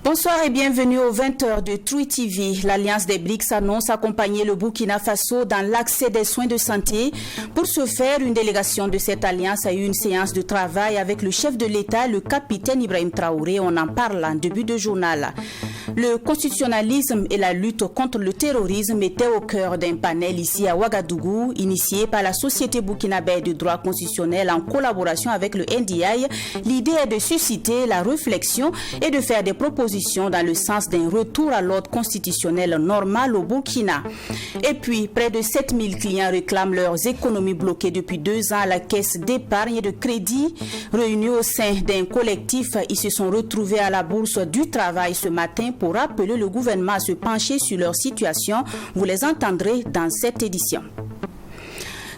Bonsoir et bienvenue aux 20h de True TV. L'Alliance des BRICS annonce accompagner le Burkina Faso dans l'accès des soins de santé. Pour ce faire, une délégation de cette alliance a eu une séance de travail avec le chef de l'État, le capitaine Ibrahim Traoré. On en parle en début de journal. Le constitutionnalisme et la lutte contre le terrorisme étaient au cœur d'un panel ici à Ouagadougou, initié par la Société burkinabé de droit constitutionnel en collaboration avec le NDI. L'idée est de susciter la réflexion et de faire des propositions dans le sens d'un retour à l'ordre constitutionnel normal au Burkina. Et puis, près de 7000 clients réclament leurs économies bloquées depuis 2 ans à la caisse d'épargne et de crédit. Réunis au sein d'un collectif, ils se sont retrouvés à la bourse du travail ce matin pour appeler le gouvernement à se pencher sur leur situation. Vous les entendrez dans cette édition.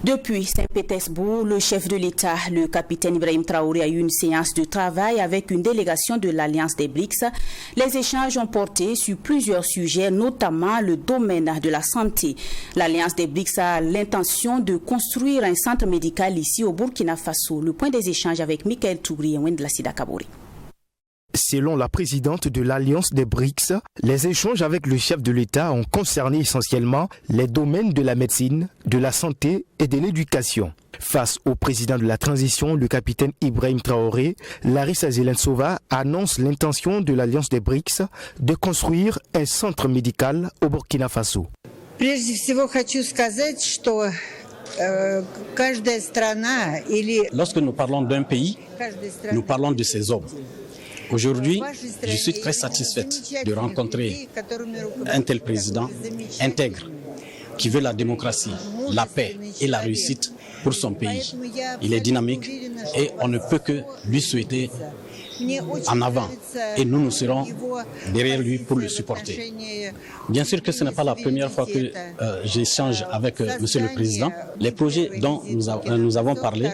Depuis Saint-Pétersbourg, le chef de l'État, le capitaine Ibrahim Traoré, a eu une séance de travail avec une délégation de l'Alliance des BRICS. Les échanges ont porté sur plusieurs sujets, notamment le domaine de la santé. L'Alliance des BRICS a l'intention de construire un centre médical ici au Burkina Faso. Le point des échanges avec Michael Tougri et Wendla Sida Kabori. Selon la présidente de l'Alliance des BRICS, les échanges avec le chef de l'État ont concerné essentiellement les domaines de la médecine, de la santé et de l'éducation. Face au président de la transition, le capitaine Ibrahim Traoré, Larissa Zelensova annonce l'intention de l'Alliance des BRICS de construire un centre médical au Burkina Faso. Lorsque nous parlons d'un pays, nous parlons de ses hommes. Aujourd'hui, je suis très satisfaite de rencontrer un tel président intègre qui veut la démocratie, la paix et la réussite pour son pays. Il est dynamique et on ne peut que lui souhaiter en avant et nous serons derrière lui pour le supporter. Bien sûr que ce n'est pas la première fois que j'échange avec Monsieur le Président. Les projets dont nous avons parlé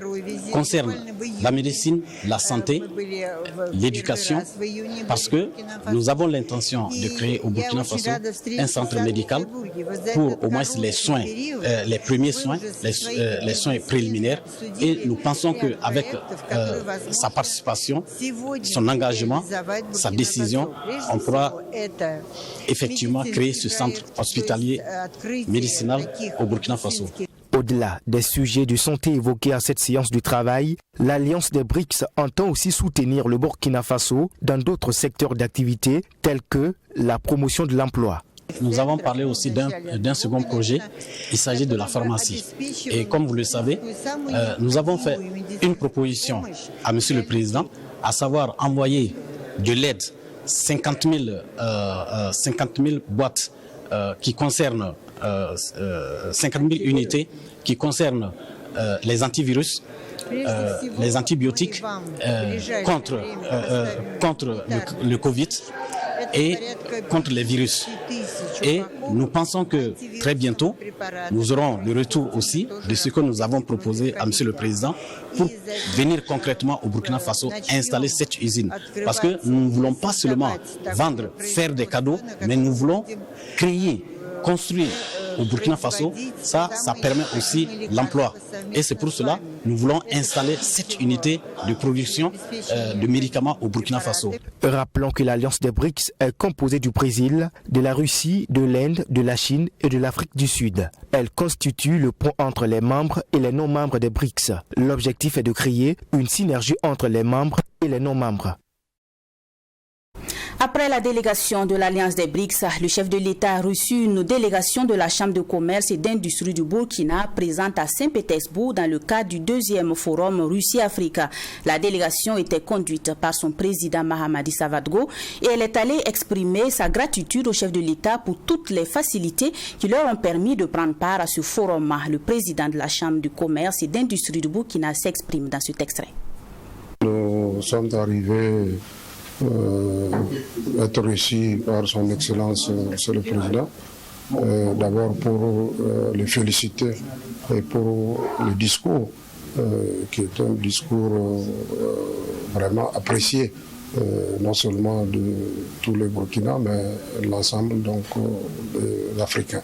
concernent la médecine, la santé, l'éducation, parce que nous avons l'intention de créer au Burkina Faso un centre médical pour au moins les soins, les premiers soins, les soins préliminaires, et nous pensons qu'avec sa participation, son engagement, sa décision, on pourra effectivement créer ce centre hospitalier médicinal au Burkina Faso. Au-delà des sujets de santé évoqués à cette séance de travail, l'Alliance des BRICS entend aussi soutenir le Burkina Faso dans d'autres secteurs d'activité tels que la promotion de l'emploi. Nous avons parlé aussi d'un second projet, il s'agit de la pharmacie. Et comme vous le savez, nous avons fait une proposition à Monsieur le Président, à savoir envoyer de l'aide 50 000 boîtes qui concernent 50 000 unités qui concernent les antivirus, les antibiotiques contre le Covid et contre les virus. Et nous pensons que très bientôt, nous aurons le retour aussi de ce que nous avons proposé à Monsieur le Président pour venir concrètement au Burkina Faso installer cette usine. Parce que nous ne voulons pas seulement vendre, faire des cadeaux, mais nous voulons créer, construire au Burkina Faso, ça permet aussi l'emploi. Et c'est pour cela que nous voulons installer cette unité de production de médicaments au Burkina Faso. Rappelons que l'Alliance des BRICS est composée du Brésil, de la Russie, de l'Inde, de la Chine et de l'Afrique du Sud. Elle constitue le pont entre les membres et les non-membres des BRICS. L'objectif est de créer une synergie entre les membres et les non-membres. Après la délégation de l'Alliance des BRICS, le chef de l'État a reçu une délégation de la Chambre de commerce et d'industrie du Burkina présente à Saint-Pétersbourg dans le cadre du 2e forum Russie-Afrique. La délégation était conduite par son président Mahamadou Savadgo et elle est allée exprimer sa gratitude au chef de l'État pour toutes les facilités qui leur ont permis de prendre part à ce forum. Le président de la Chambre de commerce et d'industrie du Burkina s'exprime dans cet extrait. Nous sommes arrivés être reçu par son Excellence Monsieur le Président, d'abord pour le féliciter et pour le discours qui est un discours vraiment apprécié, non seulement de tous les Burkinabés, mais l'ensemble des Africains.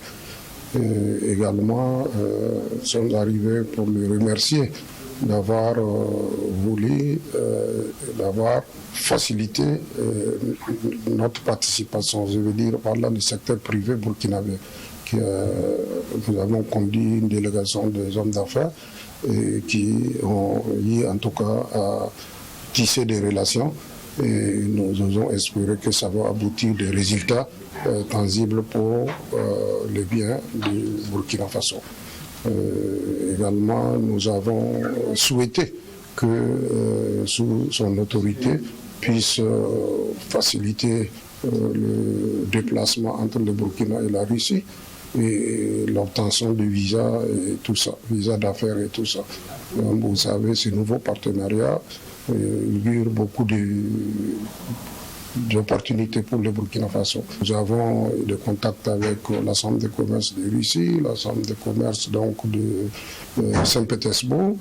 Également, nous sommes arrivés pour le remercier d'avoir voulu, d'avoir facilité notre participation, je veux dire par là le secteur privé burkinabé. Nous avons conduit une délégation des hommes d'affaires qui ont eu en tout cas à tisser des relations et nous osons espérer que ça va aboutir des résultats tangibles pour le bien du Burkina Faso. Également, nous avons souhaité que sous son autorité puisse faciliter le déplacement entre le Burkina et la Russie et l'obtention de visas et tout ça, visas d'affaires et tout ça. Donc, vous savez, ces nouveaux partenariats augurent beaucoup d'opportunités pour le Burkina Faso. Nous avons des contacts avec la Chambre de commerce de Russie, la Chambre de commerce donc de Saint-Pétersbourg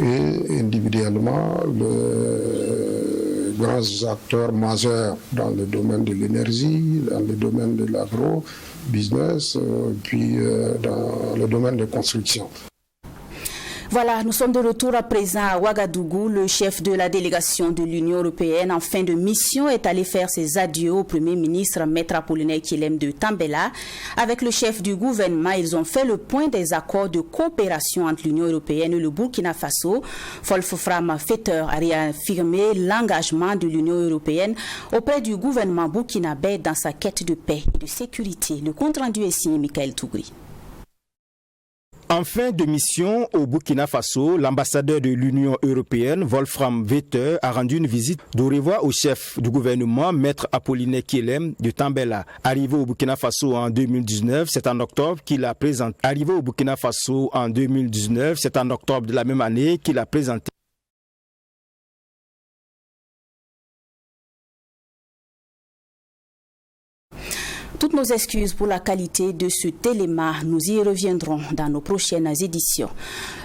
et individuellement les grands acteurs majeurs dans le domaine de l'énergie, dans le domaine de l'agro-business, puis dans le domaine de construction. Voilà, nous sommes de retour à présent à Ouagadougou. Le chef de la délégation de l'Union européenne en fin de mission est allé faire ses adieux au Premier ministre Maître Apollinaire Kilem de Tambela. Avec le chef du gouvernement, ils ont fait le point des accords de coopération entre l'Union européenne et le Burkina Faso. Wolfram Vetter a réaffirmé l'engagement de l'Union européenne auprès du gouvernement burkinabé dans sa quête de paix et de sécurité. Le compte rendu est signé Michael Tougri. En fin de mission au Burkina Faso, l'ambassadeur de l'Union européenne, Wolfram Vetter, a rendu une visite d'au revoir au chef du gouvernement, Maître Apollinaire Kilem de Tambela. Arrivé au Burkina Faso en 2019, c'est en octobre qu'il a présenté. Arrivé au Burkina Faso en 2019, c'est en octobre de la même année qu'il a présenté. Toutes nos excuses pour la qualité de ce téléma, nous y reviendrons dans nos prochaines éditions.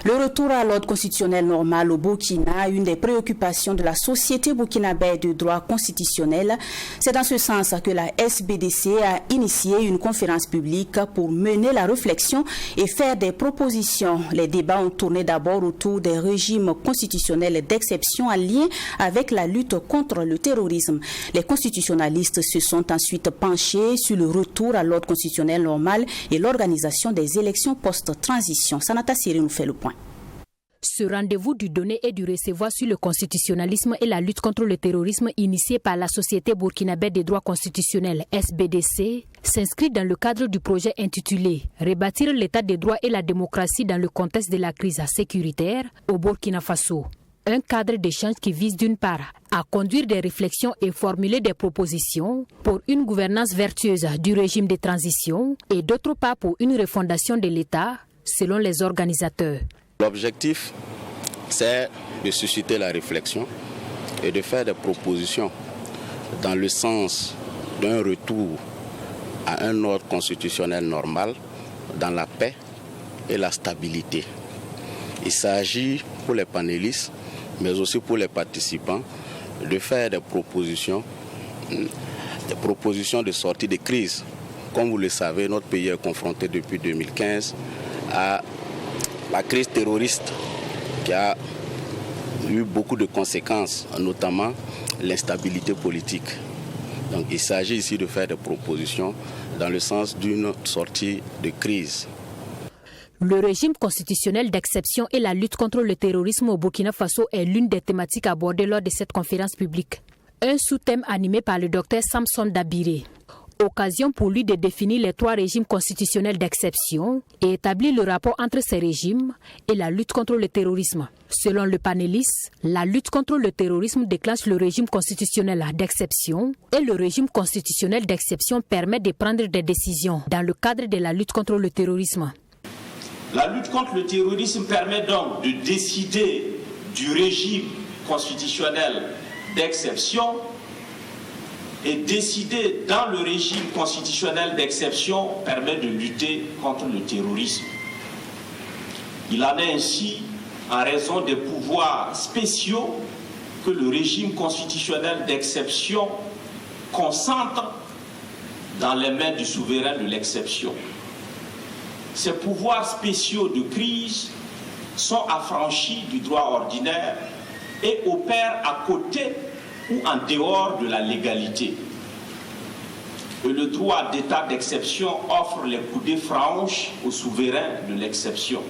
Le retour à l'ordre constitutionnel normal au Burkina, une des préoccupations de la société burkinabé de droit constitutionnel. C'est dans ce sens que la SBDC a initié une conférence publique pour mener la réflexion et faire des propositions. Les débats ont tourné d'abord autour des régimes constitutionnels d'exception en lien avec la lutte contre le terrorisme. Les constitutionnalistes se sont ensuite penchés sur le retour à l'ordre constitutionnel normal et l'organisation des élections post-transition. Sanata Siri nous fait le point. Ce rendez-vous du donner et du recevoir sur le constitutionnalisme et la lutte contre le terrorisme initié par la Société burkinabé des droits constitutionnels SBDC s'inscrit dans le cadre du projet intitulé « Rebâtir l'état des droits et la démocratie dans le contexte de la crise sécuritaire au Burkina Faso ». Un cadre d'échange qui vise d'une part à conduire des réflexions et formuler des propositions pour une gouvernance vertueuse du régime de transition et d'autre part pour une refondation de l'État selon les organisateurs. L'objectif, c'est de susciter la réflexion et de faire des propositions dans le sens d'un retour à un ordre constitutionnel normal dans la paix et la stabilité. Il s'agit pour les panélistes mais aussi pour les participants, de faire des propositions de sortie de crise. Comme vous le savez, notre pays est confronté depuis 2015 à la crise terroriste qui a eu beaucoup de conséquences, notamment l'instabilité politique. Donc il s'agit ici de faire des propositions dans le sens d'une sortie de crise. Le régime constitutionnel d'exception et la lutte contre le terrorisme au Burkina Faso est l'une des thématiques abordées lors de cette conférence publique. Un sous-thème animé par le docteur Samson Dabiré. Occasion pour lui de définir les trois régimes constitutionnels d'exception et établir le rapport entre ces régimes et la lutte contre le terrorisme. Selon le panéliste, la lutte contre le terrorisme déclenche le régime constitutionnel d'exception et le régime constitutionnel d'exception permet de prendre des décisions dans le cadre de la lutte contre le terrorisme. La lutte contre le terrorisme permet donc de décider du régime constitutionnel d'exception et décider dans le régime constitutionnel d'exception permet de lutter contre le terrorisme. Il en est ainsi en raison des pouvoirs spéciaux que le régime constitutionnel d'exception concentre dans les mains du souverain de l'exception. Ces pouvoirs spéciaux de crise sont affranchis du droit ordinaire et opèrent à côté ou en dehors de la légalité. Et le droit d'état d'exception offre les coudées franches aux souverains de l'exception.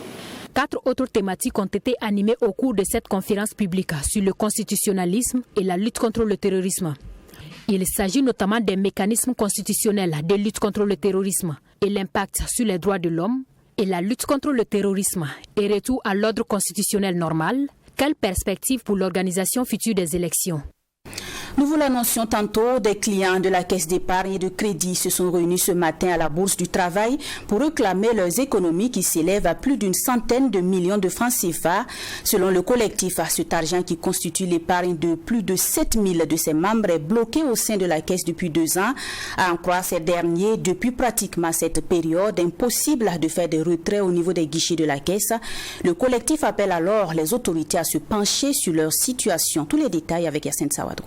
4 autres thématiques ont été animées au cours de cette conférence publique sur le constitutionnalisme et la lutte contre le terrorisme. Il s'agit notamment des mécanismes constitutionnels de lutte contre le terrorisme et l'impact sur les droits de l'homme et la lutte contre le terrorisme et retour à l'ordre constitutionnel normal. Quelle perspective pour l'organisation future des élections? Nous vous l'annoncions tantôt, des clients de la Caisse d'épargne et de crédit se sont réunis ce matin à la Bourse du Travail pour réclamer leurs économies qui s'élèvent à plus d'une centaine de millions de francs CFA. Selon le collectif, cet argent qui constitue l'épargne de plus de 7000 de ses membres est bloqué au sein de la Caisse depuis 2 ans. À en croire ces derniers, depuis pratiquement cette période, impossible de faire des retraits au niveau des guichets de la Caisse. Le collectif appelle alors les autorités à se pencher sur leur situation. Tous les détails avec Yassine Sawadro.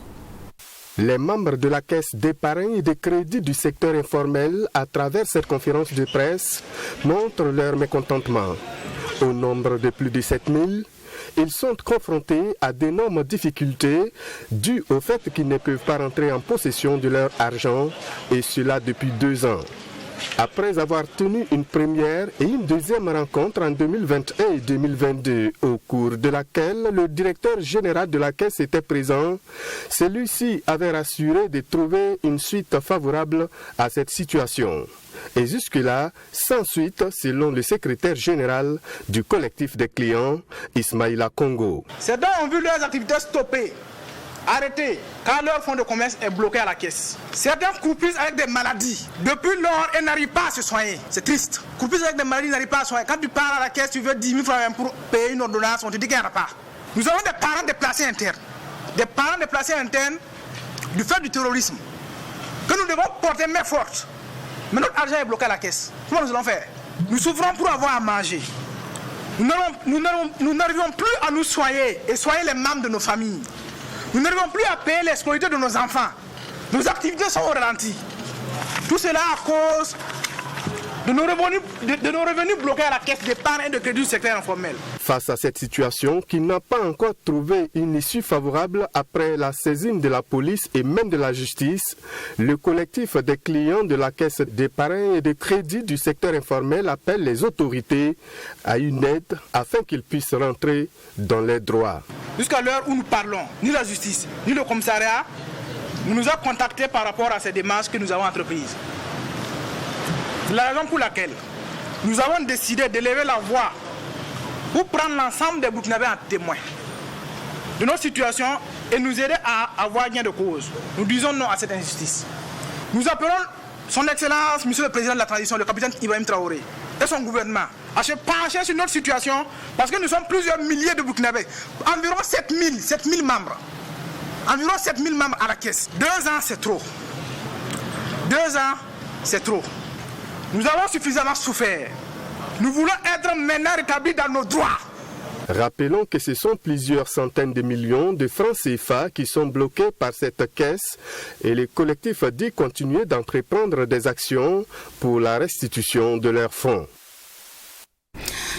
Les membres de la Caisse d'épargne et de crédit du secteur informel, à travers cette conférence de presse, montrent leur mécontentement. Au nombre de plus de 7000, ils sont confrontés à d'énormes difficultés dues au fait qu'ils ne peuvent pas rentrer en possession de leur argent, et cela depuis 2 ans. Après avoir tenu une première et une deuxième rencontre en 2021 et 2022, au cours de laquelle le directeur général de la Caisse était présent, celui-ci avait rassuré de trouver une suite favorable à cette situation. Et jusque-là, sans suite, selon le secrétaire général du collectif des clients, Ismaïla Congo. Certains ont vu leurs activités stoppées, arrêtées, car leur fonds de commerce est bloqué à la caisse. Certains croupissent avec des maladies. Depuis lors, ils n'arrivent pas à se soigner. C'est triste. Croupissent avec des maladies, ils n'arrivent pas à se soigner. Quand tu pars à la caisse, tu veux 10 000 francs pour payer une ordonnance, on te dit qu'il n'y en a pas. Nous avons des parents déplacés internes. Des parents déplacés internes du fait du terrorisme. Que nous devons porter main forte. Mais notre argent est bloqué à la caisse. Comment nous allons faire? Nous souffrons pour avoir à manger. Nous n'arrivons plus à nous soigner et soigner les membres de nos familles. Nous n'arrivons plus à payer les scolarités de nos enfants. Nos activités sont au ralenti. Tout cela à cause de nos revenus bloqués à la caisse d'épargne et de crédit du secteur informel. Face à cette situation qui n'a pas encore trouvé une issue favorable après la saisine de la police et même de la justice, le collectif des clients de la Caisse d'épargne et de crédit du secteur informel appelle les autorités à une aide afin qu'ils puissent rentrer dans les droits. Jusqu'à l'heure où nous parlons, ni la justice, ni le commissariat ne nous a contactés par rapport à ces démarches que nous avons entreprises. C'est la raison pour laquelle nous avons décidé d'élever la voix pour prendre l'ensemble des Burkinabés en témoin de notre situation et nous aider à avoir gain de cause. Nous disons non à cette injustice. Nous appelons son Excellence, Monsieur le Président de la Transition, le capitaine Ibrahim Traoré, et son gouvernement à se pencher sur notre situation parce que nous sommes plusieurs milliers de Burkinabés, environ 7000 membres. Environ 7000 membres à la caisse. 2 ans, c'est trop. 2 ans, c'est trop. Nous avons suffisamment souffert. Nous voulons être maintenant rétablis dans nos droits. Rappelons que ce sont plusieurs centaines de millions de francs CFA qui sont bloqués par cette caisse et les collectifs dit continuer d'entreprendre des actions pour la restitution de leurs fonds.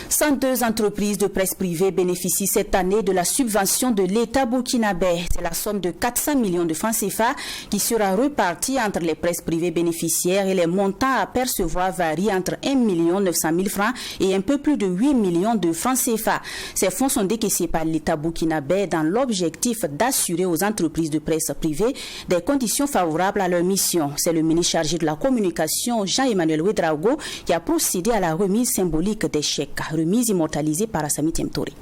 102 entreprises de presse privée bénéficient cette année de la subvention de l'État burkinabé. C'est la somme de 400 millions de francs CFA qui sera repartie entre les presses privées bénéficiaires et les montants à percevoir varient entre 1 900 000 francs et un peu plus de 8 millions de francs CFA. Ces fonds sont décaissés par l'État burkinabé dans l'objectif d'assurer aux entreprises de presse privée des conditions favorables à leur mission. C'est le ministre chargé de la communication, Jean-Emmanuel Ouedraogo, qui a procédé à la remise symbolique des chèques. Remise immortalisée par Assami Temtori.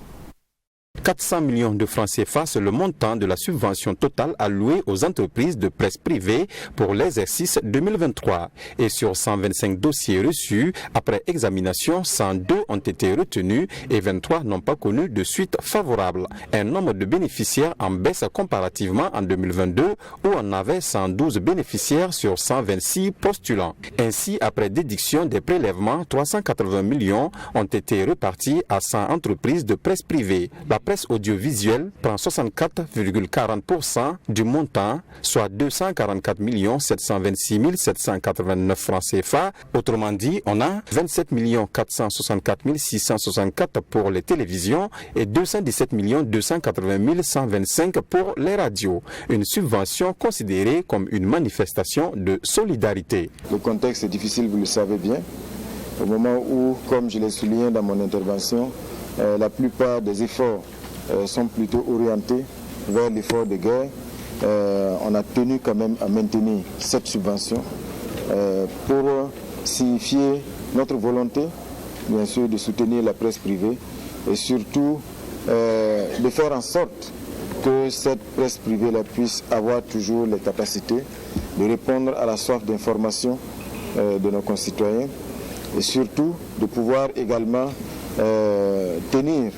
400 millions de francs CFA, c'est le montant de la subvention totale allouée aux entreprises de presse privée pour l'exercice 2023. Et sur 125 dossiers reçus, après examination, 102 ont été retenus et 23 n'ont pas connu de suite favorable. Un nombre de bénéficiaires en baisse comparativement en 2022 où on avait 112 bénéficiaires sur 126 postulants. Ainsi, après déduction des prélèvements, 380 millions ont été répartis à 100 entreprises de presse privée. La presse audiovisuelle prend 64,40% du montant, soit 244 726 789 francs CFA. Autrement dit, on a 27 464 664 pour les télévisions et 217 280 125 pour les radios. Une subvention considérée comme une manifestation de solidarité. Le contexte est difficile, vous le savez bien. Au moment où, comme je l'ai souligné dans mon intervention, la plupart des efforts sont plutôt orientés vers l'effort de guerre, on a tenu quand même à maintenir cette subvention pour signifier notre volonté, bien sûr, de soutenir la presse privée et surtout de faire en sorte que cette presse privée puisse avoir toujours les capacités de répondre à la soif d'information de nos concitoyens et surtout de pouvoir également tenir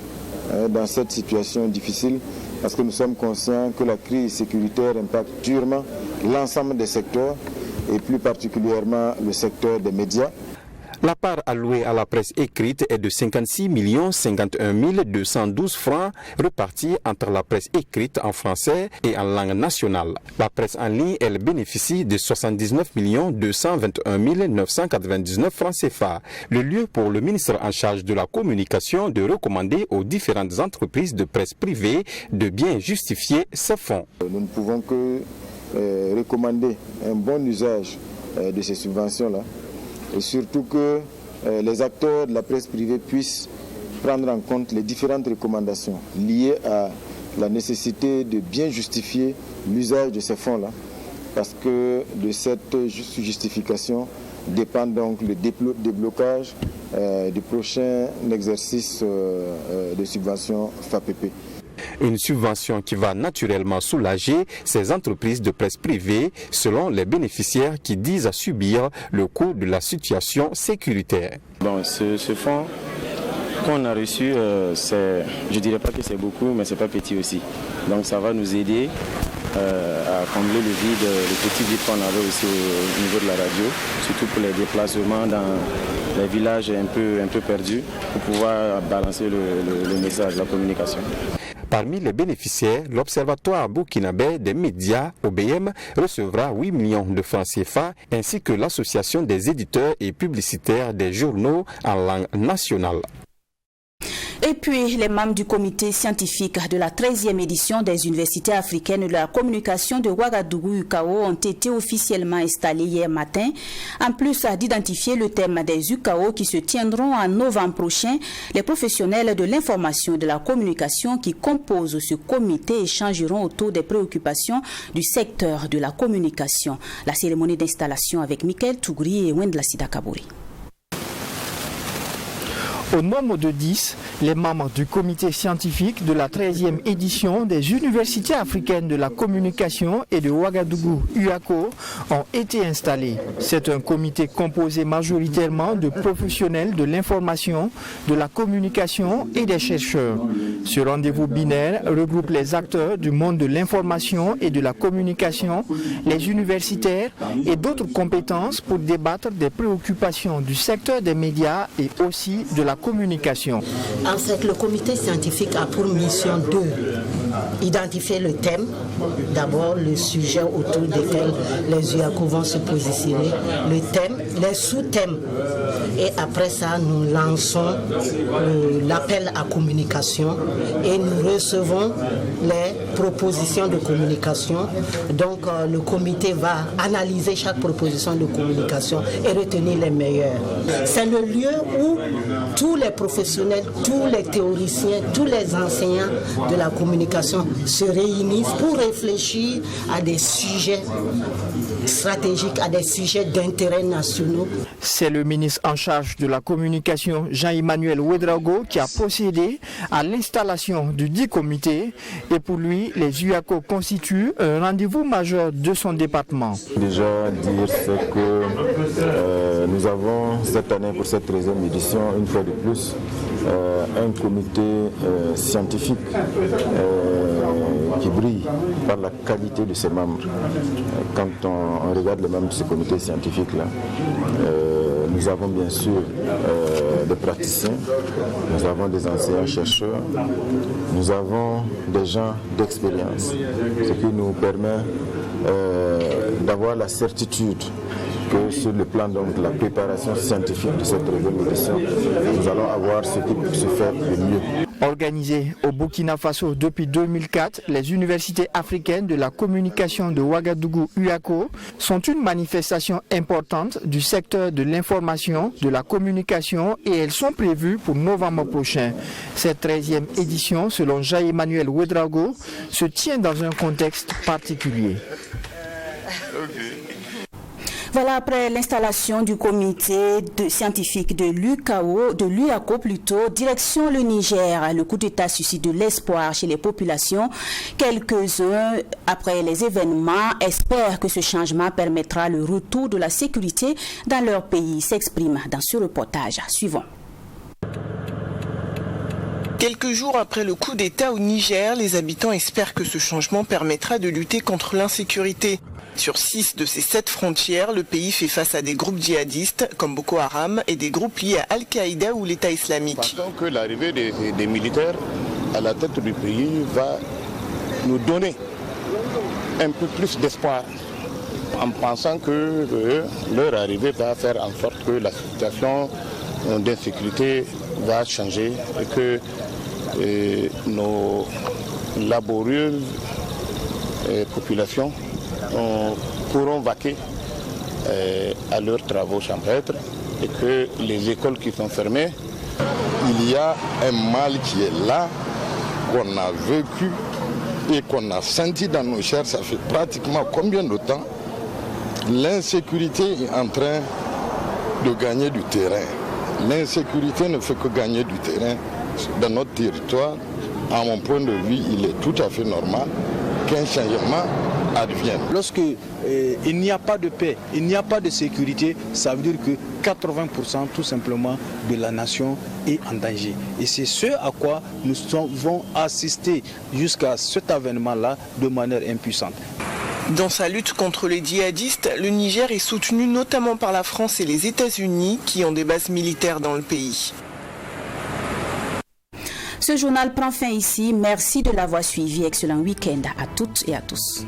dans cette situation difficile parce que nous sommes conscients que la crise sécuritaire impacte durement l'ensemble des secteurs et plus particulièrement le secteur des médias. La part allouée à la presse écrite est de 56 51 212 francs répartis entre la presse écrite en français et en langue nationale. La presse en ligne, elle bénéficie de 79 221 999 francs CFA. Le lieu pour le ministre en charge de la communication de recommander aux différentes entreprises de presse privée de bien justifier ces fonds. Nous ne pouvons que recommander un bon usage de ces subventions-là. Et surtout que les acteurs de la presse privée puissent prendre en compte les différentes recommandations liées à la nécessité de bien justifier l'usage de ces fonds-là, parce que de cette justification dépend donc le déblocage du prochain exercice de subvention FAPP. Une subvention qui va naturellement soulager ces entreprises de presse privée selon les bénéficiaires qui disent à subir le coût de la situation sécuritaire. Bon, ce fonds qu'on a reçu, je ne dirais pas que c'est beaucoup, mais ce n'est pas petit aussi. Donc ça va nous aider à combler le petit vide qu'on avait aussi au niveau de la radio, surtout pour les déplacements dans les villages un peu perdus, pour pouvoir balancer le message, la communication. Parmi les bénéficiaires, l'Observatoire burkinabé des médias, OBM, recevra 8 millions de francs CFA, ainsi que l'Association des éditeurs et publicitaires des journaux en langue nationale. Et puis, les membres du comité scientifique de la 13e édition des universités africaines de la communication de Ouagadougou UCAO ont été officiellement installés hier matin. En plus d'identifier le thème des UCAO qui se tiendront en novembre prochain, les professionnels de l'information et de la communication qui composent ce comité échangeront autour des préoccupations du secteur de la communication. La cérémonie d'installation avec Michael Tougri et Wendla Sida Kabouri. Au nombre de 10, les membres du comité scientifique de la 13e édition des universités africaines de la communication et de Ouagadougou UACO ont été installés. C'est un comité composé majoritairement de professionnels de l'information, de la communication et des chercheurs. Ce rendez-vous binaire regroupe les acteurs du monde de l'information et de la communication, les universitaires et d'autres compétences pour débattre des préoccupations du secteur des médias et aussi de la communication. En fait, le comité scientifique a pour mission de identifier le thème, d'abord le sujet autour desquels les UACO vont se positionner, le thème, les sous-thèmes. Et après ça, nous lançons l'appel à communication et nous recevons les propositions de communication. Donc, le comité va analyser chaque proposition de communication et retenir les meilleures. C'est le lieu où tous les professionnels, tous les théoriciens, tous les enseignants de la communication populations se réunissent pour réfléchir à des sujets stratégiques, à des sujets d'intérêt nationaux. C'est le ministre en charge de la communication, Jean-Emmanuel Ouedraogo, qui a procédé à l'installation du dit comité. Et pour lui, les UACO constituent un rendez-vous majeur de son département. Déjà dire c'est que nous avons cette année, pour cette 13e édition, une fois de plus, un comité scientifique qui brille par la qualité de ses membres. Quand on regarde les membres de ce comité scientifique-là, nous avons bien sûr des praticiens, nous avons des enseignants-chercheurs, nous avons des gens d'expérience, ce qui nous permet d'avoir la certitude que sur le plan donc, de la préparation scientifique de cette 13e édition, nous allons avoir ce qui peut se faire le mieux. Organisées au Burkina Faso depuis 2004, les universités africaines de la communication de Ouagadougou UACO sont une manifestation importante du secteur de l'information, de la communication et elles sont prévues pour novembre prochain. Cette 13e édition, selon Jean-Emmanuel Ouedraogo, se tient dans un contexte particulier. Voilà, après l'installation du comité scientifique de l'UACO plutôt, direction le Niger. Le coup d'État suscite de l'espoir chez les populations. Quelques-uns, après les événements, espèrent que ce changement permettra le retour de la sécurité dans leur pays. S'exprime dans ce reportage. Suivant. Quelques jours après le coup d'État au Niger, les habitants espèrent que ce changement permettra de lutter contre l'insécurité. Sur 6 de ces 7 frontières, le pays fait face à des groupes djihadistes comme Boko Haram et des groupes liés à Al-Qaïda ou l'État islamique. Pensons que l'arrivée des militaires à la tête du pays va nous donner un peu plus d'espoir en pensant que leur arrivée va faire en sorte que la situation d'insécurité va changer et que nos laborieuses populations pourront vaquer à leurs travaux champêtres et que les écoles qui sont fermées, il y a un mal qui est là, qu'on a vécu et qu'on a senti dans nos chairs. Ça fait pratiquement combien de temps? L'insécurité est en train de gagner du terrain. L'insécurité ne fait que gagner du terrain dans notre territoire. À mon point de vue, il est tout à fait normal qu'un changement advienne. Lorsque il n'y a pas de paix, il n'y a pas de sécurité, ça veut dire que 80% tout simplement de la nation est en danger. Et c'est ce à quoi nous avons assisté jusqu'à cet avènement-là de manière impuissante. Dans sa lutte contre les djihadistes, le Niger est soutenu notamment par la France et les États-Unis qui ont des bases militaires dans le pays. Ce journal prend fin ici. Merci de l'avoir suivi. Excellent week-end à toutes et à tous.